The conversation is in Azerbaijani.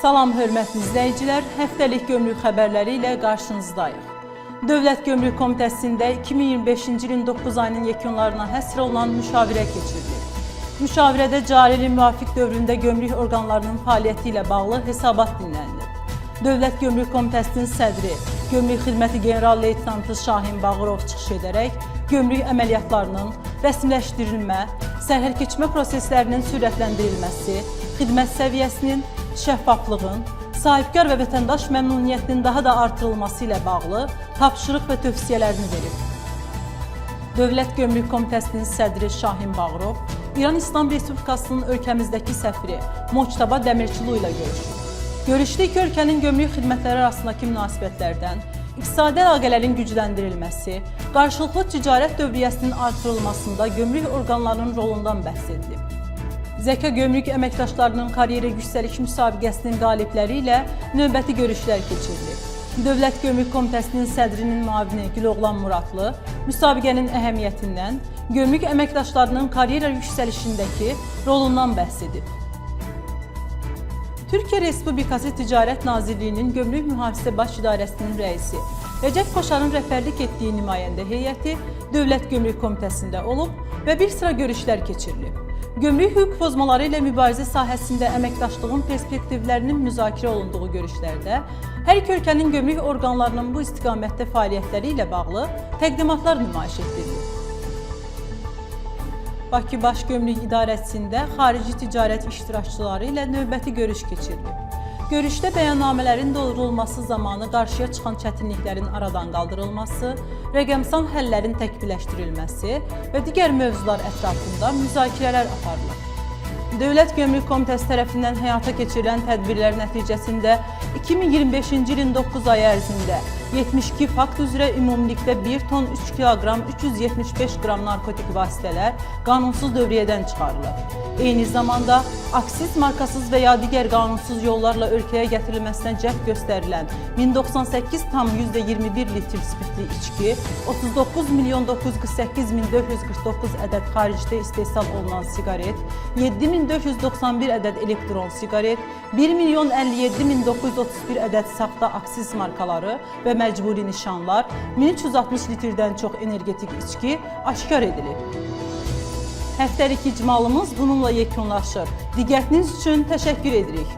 Salam hörmətli izləyicilər, həftəlik gömrük xəbərləri ilə qarşınızdayıq. Dövlət Gömrük Komitəsində 2025-ci ilin 9 ayının yekunlarına həsr olunan müşavirə keçirilir. Müşavirədə cari ilin müvafiq dövründə gömrük orqanlarının fəaliyyəti ilə bağlı hesabat dinlənilir. Dövlət Gömrük Komitəsinin sədri, Gömrük Xidməti General-Leytenantı Şahin Bağırov çıxış edərək, gömrük əməliyyatlarının rəsmiləşdirilmə, sərhəd keçmə proseslərinin sürətləndirilməsi, xidmət səviyyəsinin, şəffaflığın, sahibkar və vətəndaş məmnuniyyətinin daha da artırılması ilə bağlı tapşırıq və tövsiyələrini verib. Dövlət Gömrük Komitəsinin sədri Şahin Bağırov, İran İslam Respublikasının ölkəmizdəki səfiri Moçtaba Dəmirçilu ilə görüşüb. Görüşdə iki ölkənin gömrük xidmətləri arasındakı münasibətlərdən, iqtisadi əlaqələrin gücləndirilməsi, qarşılıqlı ticarət dövriyyəsinin artırılmasında gömrük orqanlarının rolundan bəhs edilib. Zəka Gömrük əməkdaşlarının karyera yüksəliş müsabiqəsinin qalibləri ilə növbəti görüşlər keçirilib. Dövlət Gömrük Komitəsinin sədrinin müavini Güloğlan Muradlı müsabiqənin əhəmiyyətindən, gömrük əməkdaşlarının karyera yüksəlişindəki rolundan bəhs edib. Türkiyə Respublikası Ticarət Nazirliyinin Gömrük Mühafizə Baş İdarəsinin rəisi Rəcəb Qoşarın rəhbərlik etdiyi nümayəndə heyəti Dövlət Gömrük Komitəsində olub və bir sıra görüşlər keçirilib. Gömrük hüquq pozmaları ilə mübarizə sahəsində əməkdaşlığın perspektivlərinin müzakirə olunduğu görüşlərdə hər iki ölkənin gömrük orqanlarının bu istiqamətdə fəaliyyətləri ilə bağlı təqdimatlar nümayiş etdirilir. Bakı Baş Gömrük İdarəsində xarici ticarət iştirakçıları ilə növbəti görüş keçirilib. Görüşdə bəyannamələrin doldurulması zamanı qarşıya çıxan çətinliklərin aradan qaldırılması, rəqəmsal həllərin təkmilləşdirilməsi və digər mövzular ətrafında müzakirələr aparılır. Dövlət Gömrük Komitəsi tərəfindən həyata keçirilən tədbirlər nəticəsində 2025-ci ilin 9 ayı ərzində 72 fakt üzrə ümumilikdə 1 ton 3 kiloqram 375 qram narkotik vasitələr qanunsuz dövriyyədən çıxarılıb. Eyni zamanda aksiz, markasız və ya digər qanunsuz yollarla ölkəyə gətirilməsinə cəhd göstərilən 1098,21 litr spirtli içki, 39.948.449 ədəd xaricdə istehsal olunan siqaret, 7.491 ədəd elektron siqaret, 1.057.931 ədəd saxta aksiz markaları və məcburi nişanlar, 1360 litrdən çox energetik içki aşkar edilib. Həftəlik icmalımız bununla yekunlaşır. Diqqətiniz üçün təşəkkür edirik.